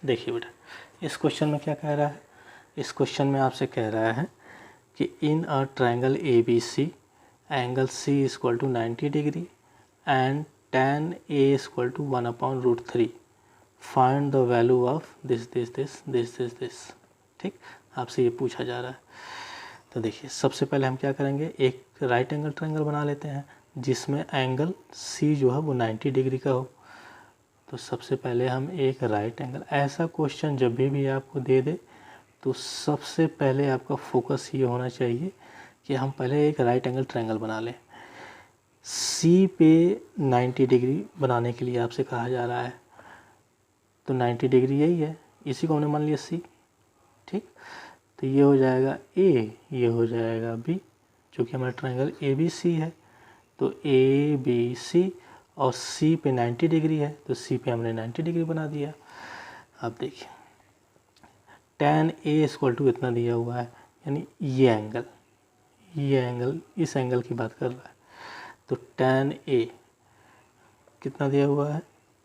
देखिए बेटा, इस क्वेश्चन में क्या कह रहा है, इस क्वेश्चन में आपसे कह रहा है कि in a triangle A B C angle C is equal to 90 degree and tan A is equal to 1/√3, find the value of this. ठीक, आपसे ये पूछा जा रहा है। तो देखिए, सबसे पहले हम क्या करेंगे, एक राइट एंगल ट्रायंगल बना लेते हैं जिसमें एंगल सी जो है वो 90 डिग्री का हो। तो सबसे पहले हम एक राइट एंगल, ऐसा क्वेश्चन जब भी आपको दे दे तो सबसे पहले आपका फोकस ये होना चाहिए कि हम पहले एक राइट एंगल ट्रायंगल बना लें। सी पे 90 डिग्री बनाने के लिए आपसे कहा जा रहा है, तो 90 डिग्री यही है, इसी को हमने मान लिया सी। ठीक, तो ये हो जाएगा ए, ये हो जाएगा बी, चूँकि हमारा ट्रायंगल ए बी सी है। तो ए बी सी और सी पे 90 डिग्री है, तो सी पे हमने 90 डिग्री बना दिया। अब देखिए, tan A इक्वल टू इतना दिया हुआ है, यानी ये एंगल इस एंगल की बात कर रहा है। तो tan A कितना दिया हुआ है,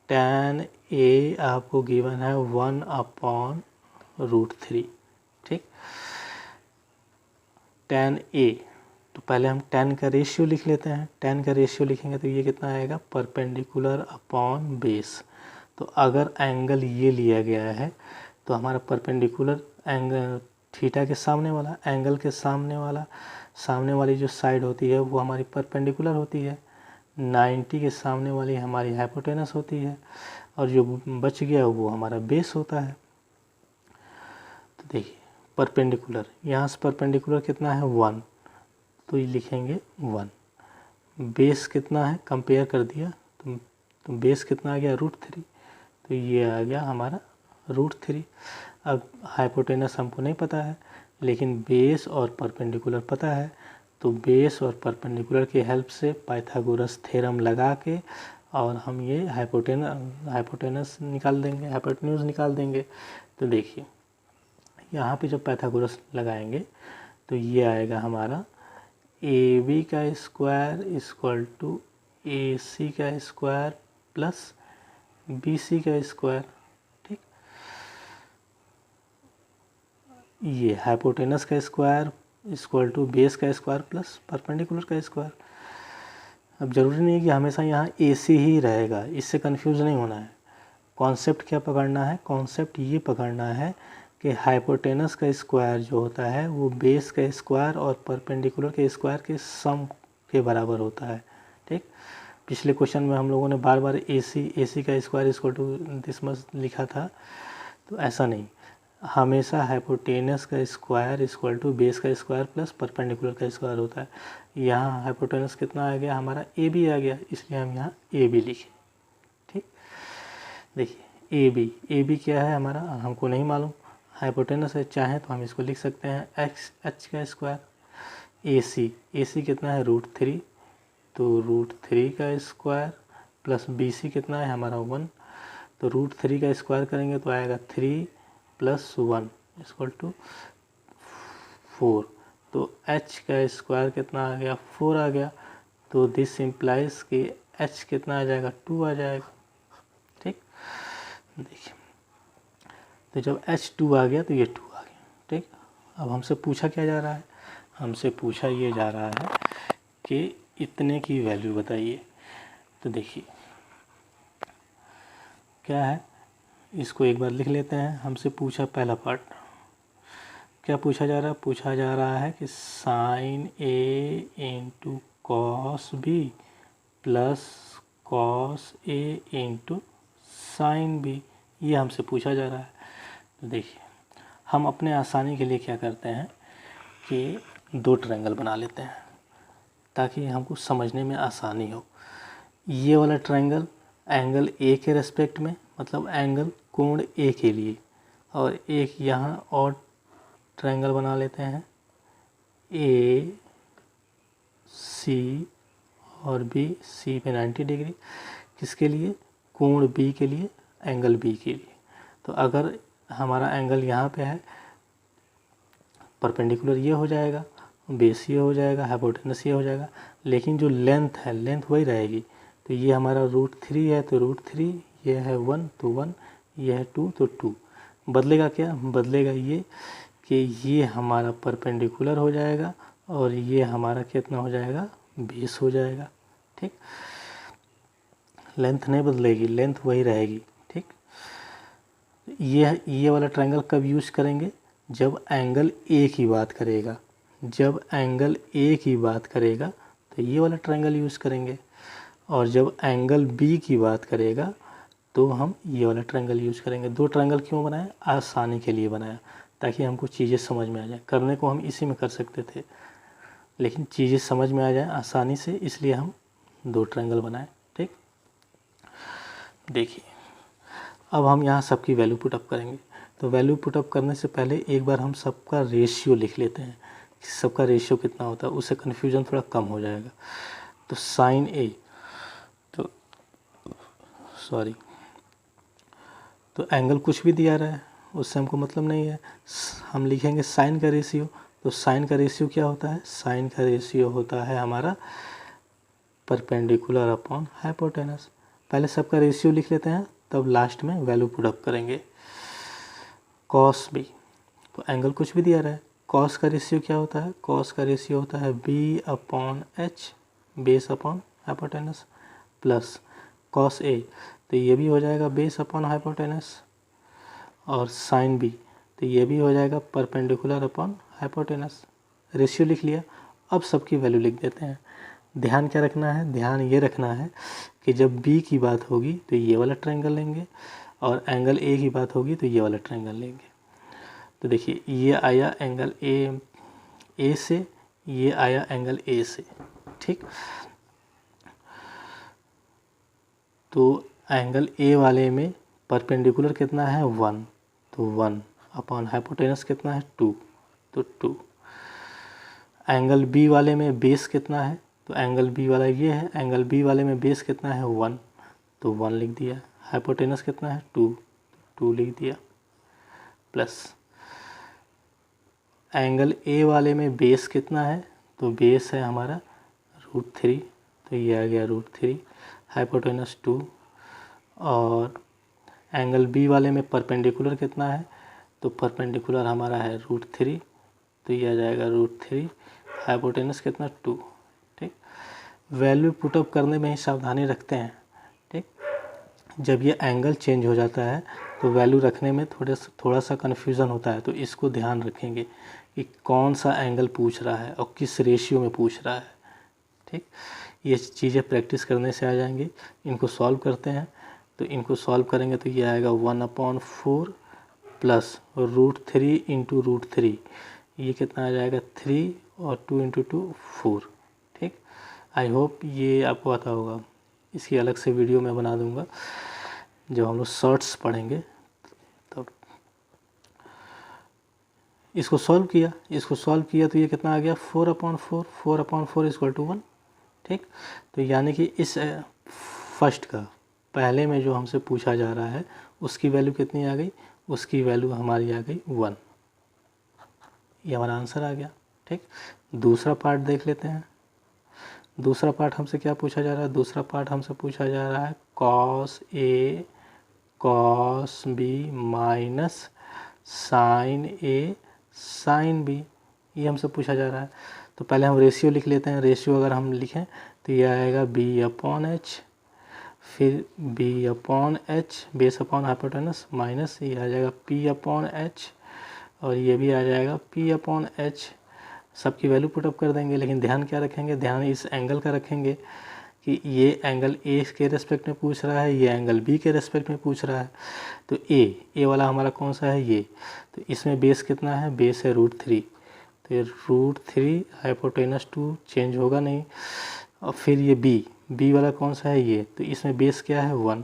tan A आपको गिवन है 1/√3। ठीक, tan A, तो पहले हम tan का रेशियो लिख लेते हैं। tan का रेशियो लिखेंगे तो ये कितना आएगा, परपेंडिकुलर अपॉन बेस। तो अगर एंगल ये लिया गया है तो हमारा परपेंडिकुलर एंगल थीटा के सामने वाला एंगल के सामने वाली जो साइड होती है वो हमारी परपेंडिकुलर होती है, 90 के सामने वाली हमारी हाइपोटेनस होती है, और जो बच गया वो हमारा बेस होता है। तो देखिए, परपेंडिकुलर, यहाँ से परपेंडिकुलर कितना है 1, तो ये लिखेंगे 1। बेस कितना है, कंपेयर कर दिया तो बेस कितना आ गया, √3, तो ये आ गया हमारा √3। अब हाइपोटेनस हमको नहीं पता है, लेकिन बेस और परपेंडिकुलर पता है, तो बेस और परपेंडिकुलर की हेल्प से पाइथागोरस थ्योरम लगा के और हम ये हाइपोटेनस निकाल देंगे, हाइपोटेन्यूज निकाल देंगे। तो देखिए, यहाँ पे जब पाइथागोरस लगाएंगे तो ये आएगा हमारा ए बी का square equal to A C का स्क्वायर प्लस बी सी का स्क्वायर। ठीक, ये हाइपोटेनस का स्क्वायर इक्वल टू बेस का स्क्वायर प्लस परपेंडिकुलर का स्क्वायर। अब ज़रूरी नहीं है कि हमेशा यहाँ ए सी ही रहेगा, इससे कंफ्यूज नहीं होना है। कॉन्सेप्ट क्या पकड़ना है, कॉन्सेप्ट ये पकड़ना है कि हाइपोटेनस का स्क्वायर जो होता है वो बेस का स्क्वायर और परपेंडिकुलर के स्क्वायर के सम के बराबर होता है। ठीक, पिछले क्वेश्चन में हम लोगों ने बार बार ए सी का square equal to this much लिखा था, तो ऐसा नहीं, हमेशा हाइपोटेनस का स्क्वायर इक्वल टू बेस का स्क्वायर प्लस परपेंडिकुलर का स्क्वायर होता है। यहाँ हाइपोटेनस कितना आ गया, हमारा ए बी आ गया, इसलिए हम यहाँ ए बी लिखे। ठीक, देखिए ए बी क्या है हमारा, हमको नहीं मालूम, हाइपोटेनस है, चाहे तो हम इसको लिख सकते हैं एच का स्क्वायर। ए सी कितना है, √3, तो √3 का स्क्वायर प्लस बी सी कितना है हमारा 1, तो √3 का स्क्वायर करेंगे तो आएगा 3 + 1 = 4। तो h का स्क्वायर कितना आ गया, 4 आ गया, तो दिस इम्प्लाइज कि h कितना आ जाएगा, 2 आ जाएगा। ठीक, देखिए, तो जब h 2 आ गया तो ये 2 आ गया। ठीक, अब हमसे पूछा क्या जा रहा है, हमसे पूछा ये जा रहा है कि इतने की वैल्यू बताइए। तो देखिए क्या है, इसको एक बार लिख लेते हैं। हमसे पूछा पहला पार्ट, क्या पूछा जा रहा है, पूछा जा रहा है कि sin A × cos B plus cos A × sin B, ये हमसे पूछा जा रहा है। तो देखिए, हम अपने आसानी के लिए क्या करते हैं कि 2 ट्रायंगल बना लेते हैं ताकि हमको समझने में आसानी हो। ये वाला ट्रायंगल एंगल ए के रेस्पेक्ट में, मतलब एंगल कोण ए के लिए, और एक यहाँ और ट्रायंगल बना लेते हैं ए सी और बी, सी पे 90 डिग्री, किसके लिए, कोण बी के लिए, एंगल बी के लिए। तो अगर हमारा एंगल यहाँ पे है, परपेंडिकुलर ये हो जाएगा, बेस ये हो जाएगा, हाइपोटेनस ये हो जाएगा, लेकिन जो लेंथ है, लेंथ वही रहेगी। तो ये हमारा √3 है, तो √3, ये है 1 तो 1, ये है 2 तो 2। बदलेगा क्या, बदलेगा ये कि ये हमारा परपेंडिकुलर हो जाएगा और ये हमारा कितना हो जाएगा, बेस हो जाएगा। ठीक, लेंथ नहीं बदलेगी, लेंथ वही रहेगी। ठीक, ये वाला ट्रायंगल कब यूज करेंगे, जब एंगल ए की बात करेगा। जब एंगल ए की बात करेगा तो ये वाला ट्रायंगल यूज करेंगे, और जब एंगल बी की बात करेगा तो हम ये वाला ट्रायंगल यूज करेंगे। दो ट्रायंगल क्यों बनाया, आसानी के लिए बनाया, ताकि हमको चीज़ें समझ में आ जाए। करने को हम इसी में कर सकते थे, लेकिन चीज़ें समझ में आ जाए आसानी से, इसलिए हम दो ट्रायंगल बनाए। ठीक, देखिए अब हम यहाँ सबकी वैल्यू पुटअप करेंगे। तो वैल्यू पुटअप करने से पहले एक बार हम सबका रेशियो लिख लेते हैं कि सबका रेशियो कितना होता है, उससे कन्फ्यूजन थोड़ा कम हो जाएगा। तो साइन ए, तो सॉरी, तो एंगल कुछ भी दिया रहा है उससे हमको मतलब नहीं है, हम लिखेंगे साइन का रेशियो। तो साइन का रेशियो क्या होता है, साइन का रेशियो होता है हमारा परपेंडिकुलर अपॉन हाइपोटेनस। पहले सबका रेशियो लिख लेते हैं, तब लास्ट में वैल्यू पुटअप करेंगे। कॉस बी, तो एंगल कुछ भी दिया रहा है, कॉस का रेशियो क्या होता है, कॉस का रेशियो होता है B upon H, base upon hypotenuse, plus cos A, तो ये भी हो जाएगा बेस अपॉन हाइपोटेनस, और साइन बी, तो ये भी हो जाएगा परपेंडिकुलर अपॉन हाइपोटेनस। रेशियो लिख लिया, अब सबकी वैल्यू लिख देते हैं। ध्यान क्या रखना है, ध्यान ये रखना है कि जब बी की बात होगी तो ये वाला ट्रायंगल लेंगे, और एंगल ए की बात होगी तो ये वाला ट्रायंगल लेंगे। तो देखिए ये आया एंगल ए से, ये आया एंगल ए से। ठीक, तो एंगल ए वाले में परपेंडिकुलर कितना है 1, तो 1 अपॉन हाइपोटेनस कितना है 2, तो 2। एंगल बी वाले में बेस कितना है, तो एंगल बी वाला ये है, एंगल बी वाले में बेस कितना है 1, तो 1 लिख दिया। हाइपोटेनस कितना है 2, 2 लिख दिया, प्लस एंगल ए वाले में बेस कितना है, तो बेस है हमारा √3, तो ये आ गया √3, हाइपोटेनस 2, और एंगल बी वाले में परपेंडिकुलर कितना है, तो परपेंडिकुलर हमारा है √3, तो ये आ जाएगा √3, हाइपोटेनस कितना 2। ठीक, वैल्यू पुटअप करने में ही सावधानी रखते हैं। ठीक, जब ये एंगल चेंज हो जाता है तो वैल्यू रखने में थोड़ा सा कन्फ्यूज़न होता है, तो इसको ध्यान रखेंगे कि कौन सा एंगल पूछ रहा है और किस रेशियो में पूछ रहा है। ठीक, ये चीज़ें प्रैक्टिस करने से आ जाएंगी। इनको सॉल्व करते हैं, तो इनको सॉल्व करेंगे तो ये आएगा 1/4 प्लस √3 इंटू √3, ये कितना आ जाएगा 3, और 2 इंटू 2 4। ठीक, आई होप ये आपको आता होगा। इसकी अलग से वीडियो मैं बना दूंगा जब हम लोग शॉर्ट्स पढ़ेंगे तब। इसको सॉल्व किया तो ये कितना आ गया 4/4, 4/4 इक्वल टू 1। ठीक, तो यानी कि इस फर्स्ट का पहले में जो हमसे पूछा जा रहा है उसकी वैल्यू कितनी आ गई, उसकी वैल्यू हमारी आ गई 1, ये हमारा आंसर आ गया। ठीक, दूसरा पार्ट देख लेते हैं। दूसरा पार्ट हमसे क्या पूछा जा रहा है, दूसरा पार्ट हमसे पूछा जा रहा है cos A cos B minus sign A sine B, ये हमसे पूछा जा रहा है। तो पहले हम रेशियो लिख लेते हैं। रेशियो अगर हम लिखें तो ये आएगा b/h, फिर b/h base upon hypotenuse, minus ये आ जाएगा p/h, और ये भी आ जाएगा p/h। सबकी वैल्यू पुटअप कर देंगे, लेकिन ध्यान क्या रखेंगे, ध्यान इस एंगल का रखेंगे कि ये एंगल ए के रेस्पेक्ट में पूछ रहा है, ये एंगल बी के रेस्पेक्ट में पूछ रहा है। तो ए वाला हमारा कौन सा है, ये, तो इसमें बेस कितना है, बेस है √3, तो ये √3 हाइपोटेनस 2 चेंज होगा नहीं। और फिर ये बी वाला कौन सा है, ये, तो इसमें बेस क्या है 1,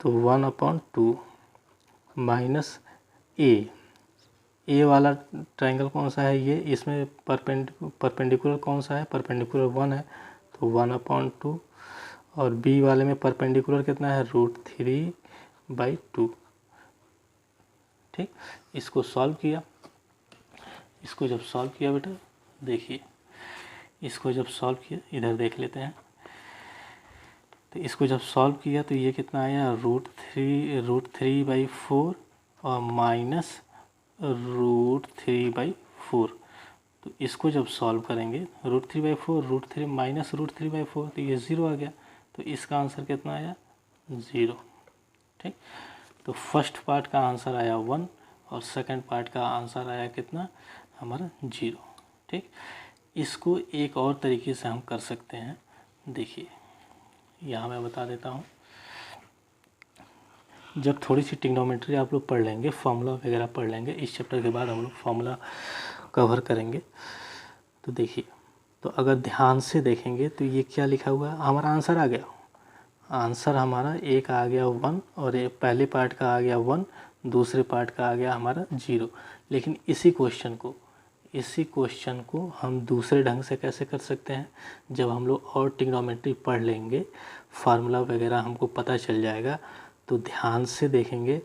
तो 1/2 माइनस ए वाला ट्रायंगल कौन सा है, ये, इसमें परपेंडिकुलर कौन सा है, परपेंडिकुलर 1 है, तो 1/2, और बी वाले में परपेंडिकुलर कितना है √3/2। ठीक, इसको सॉल्व किया। इसको जब सॉल्व किया बेटा, देखिए इसको जब सॉल्व किया, इधर देख लेते हैं। तो इसको जब सॉल्व किया तो ये कितना आया √3/4 और माइनस √3/4। तो इसको जब सॉल्व करेंगे √3/4 √3 माइनस √3/4 तो ये 0 आ गया। तो इसका आंसर कितना आया 0। ठीक, तो फर्स्ट पार्ट का आंसर आया 1 और सेकंड पार्ट का आंसर आया कितना हमारा 0। ठीक, इसको एक और तरीके से हम कर सकते हैं। देखिए यहाँ मैं बता देता हूँ। जब थोड़ी सी ट्रिग्नोमेट्री आप लोग पढ़ लेंगे, फार्मूला वगैरह पढ़ लेंगे, इस चैप्टर के बाद हम लोग फार्मूला कवर करेंगे। तो देखिए, तो अगर ध्यान से देखेंगे तो ये क्या लिखा हुआ है, हमारा आंसर आ गया। आंसर हमारा एक आ गया 1 और एक पहले पार्ट का आ गया 1, दूसरे पार्ट का आ गया हमारा 0। लेकिन इसी क्वेश्चन को हम दूसरे ढंग से कैसे कर सकते हैं, जब हम लोग और ट्रिग्नोमेट्री पढ़ लेंगे, फार्मूला वगैरह हमको पता चल जाएगा, तो ध्यान से देखेंगे।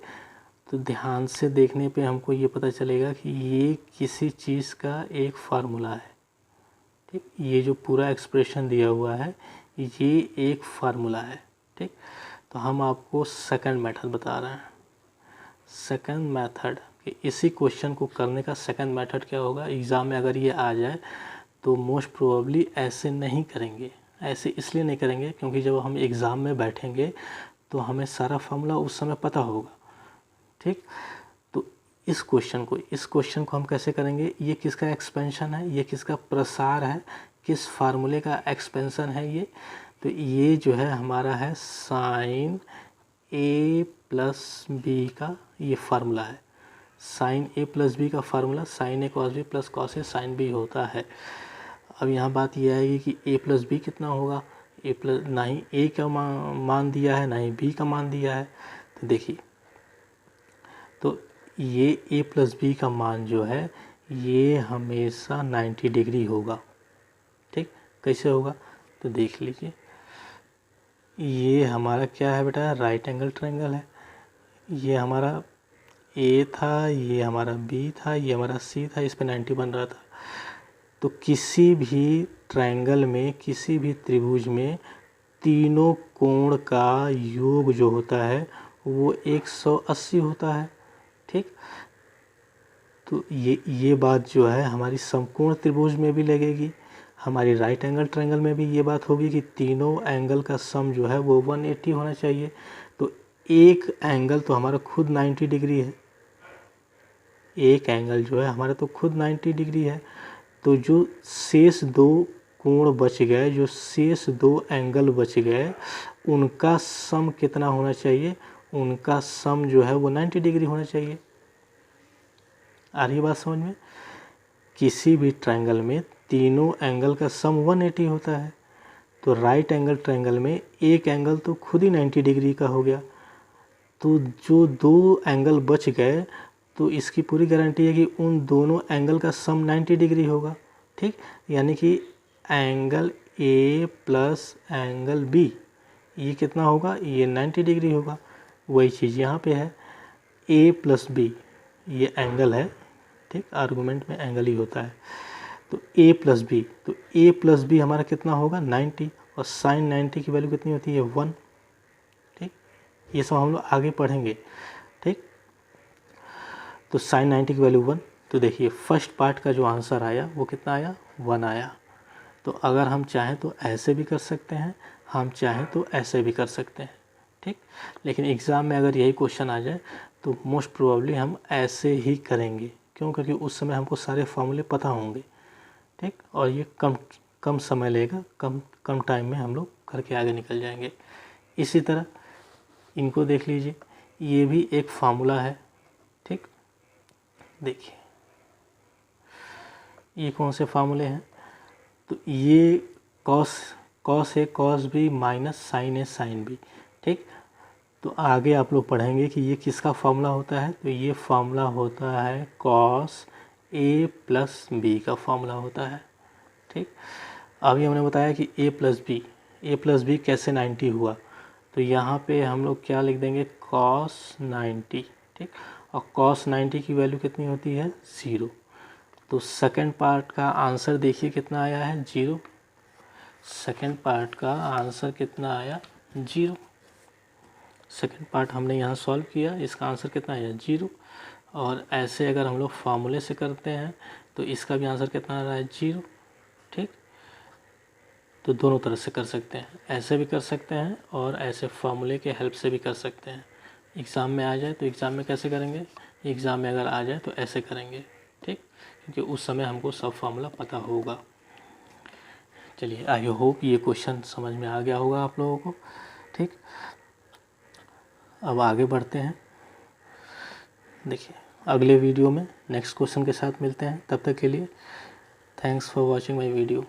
तो ध्यान से देखने पे हमको ये पता चलेगा कि ये किसी चीज़ का एक फार्मूला है। ठीक, ये जो पूरा एक्सप्रेशन दिया हुआ है ये एक फार्मूला है। ठीक, तो हम आपको सेकंड मेथड बता रहे हैं। सेकंड मेथड कि इसी क्वेश्चन को करने का सेकंड मेथड क्या होगा, एग्ज़ाम में अगर ये आ जाए तो मोस्ट प्रोबेबली ऐसे नहीं करेंगे। ऐसे इसलिए नहीं करेंगे क्योंकि जब हम एग्ज़ाम में बैठेंगे तो हमें सारा फार्मूला उस समय पता होगा। ठीक, तो इस क्वेश्चन को हम कैसे करेंगे, ये किसका एक्सपेंशन है, ये किसका प्रसार है, किस फार्मूले का एक्सपेंशन है ये, तो ये जो है हमारा है साइन a प्लस बी का ये फार्मूला है। साइन a प्लस बी का formula sine a cos B plus cos a sine B होता है। अब यहाँ बात यह आएगी कि a प्लस बी कितना होगा, a प्लस ना ही a का मान दिया है ना ही b का मान दिया है। तो देखिए, तो ये a प्लस बी का मान जो है ये हमेशा 90 डिग्री होगा। ठीक, कैसे होगा तो देख लीजिए, ये हमारा क्या है बेटा, राइट एंगल ट्रायंगल है। ये हमारा A था, ये हमारा B था, ये हमारा C था, इस पे 90 बन रहा था। तो किसी भी ट्रायंगल में, किसी भी त्रिभुज में तीनों कोण का योग जो होता है वो 180 होता है। ठीक, तो ये बात जो है हमारी समकोण त्रिभुज में भी लगेगी, हमारी राइट एंगल ट्रायंगल में भी ये बात होगी कि तीनों एंगल का सम जो है वो 180 होना चाहिए। तो एक एंगल तो हमारा खुद 90 डिग्री है, एक एंगल जो है हमारा तो खुद 90 डिग्री है। तो जो शेष दो कोण बच गए, जो शेष दो एंगल बच गए, उनका सम कितना होना चाहिए, उनका सम जो है वो 90 डिग्री होना चाहिए। आ रही बात समझ में, किसी भी ट्रायंगल में तीनों एंगल का सम 180 होता है। तो राइट एंगल ट्रायंगल में एक एंगल तो खुद ही 90 डिग्री का हो गया, तो जो दो एंगल बच गए तो इसकी पूरी गारंटी है कि उन दोनों एंगल का सम 90 डिग्री होगा। ठीक, यानी कि angle A plus angle B ये कितना होगा, ये 90 डिग्री होगा। वही चीज़ यहाँ पे है, A प्लस B ये एंगल है। ठीक, आर्गूमेंट में एंगल ही होता है। तो A प्लस बी, तो A प्लस बी हमारा कितना होगा 90, और साइन 90 की वैल्यू कितनी होती है 1। ठीक, ये सब हम लोग आगे पढ़ेंगे। ठीक, तो साइन 90 की वैल्यू 1। तो देखिए फर्स्ट पार्ट का जो आंसर आया वो कितना आया 1 आया। तो अगर हम चाहें तो ऐसे भी कर सकते हैं, हम चाहें तो ऐसे भी कर सकते हैं। ठीक, लेकिन एग्ज़ाम में अगर यही क्वेश्चन आ जाए तो मोस्ट प्रोबेबली हम ऐसे ही करेंगे। क्यों, क्योंकि उस समय हमको सारे फॉर्मूले पता होंगे। ठीक, और ये कम समय लेगा, कम टाइम में हम लोग करके आगे निकल जाएंगे। इसी तरह इनको देख लीजिए, ये भी एक फार्मूला है। ठीक, देखिए ये कौन से फार्मूले हैं, तो ये cos A cos B minus sign A sine B. ठीक, तो आगे आप लोग पढ़ेंगे कि ये किसका फार्मूला होता है, तो ये फार्मूला होता है कॉस ए प्लस बी का फार्मूला होता है। ठीक, अभी हमने बताया कि ए प्लस बी कैसे 90 हुआ, तो यहाँ पे हम लोग क्या लिख देंगे कॉस 90। ठीक, और कॉस 90 की वैल्यू कितनी होती है 0। तो सेकंड पार्ट का आंसर देखिए कितना आया है 0। सेकंड पार्ट का आंसर कितना आया 0। सेकंड पार्ट हमने यहाँ सॉल्व किया, इसका आंसर कितना है 0। और ऐसे अगर हम लोग फार्मूले से करते हैं तो इसका भी आंसर कितना आ रहा है 0। ठीक, तो दोनों तरह से कर सकते हैं, ऐसे भी कर सकते हैं और ऐसे फार्मूले के हेल्प से भी कर सकते हैं। एग्ज़ाम में आ जाए तो एग्ज़ाम में कैसे करेंगे, एग्ज़ाम में अगर आ जाए तो ऐसे करेंगे। ठीक, क्योंकि उस समय हमको सब फार्मूला पता होगा। चलिए, आई होप ये क्वेश्चन समझ में आ गया होगा आप लोगों को। ठीक, अब आगे बढ़ते हैं। देखिए, अगले वीडियो में नेक्स्ट क्वेश्चन के साथ मिलते हैं। तब तक के लिए thanks for watching my video.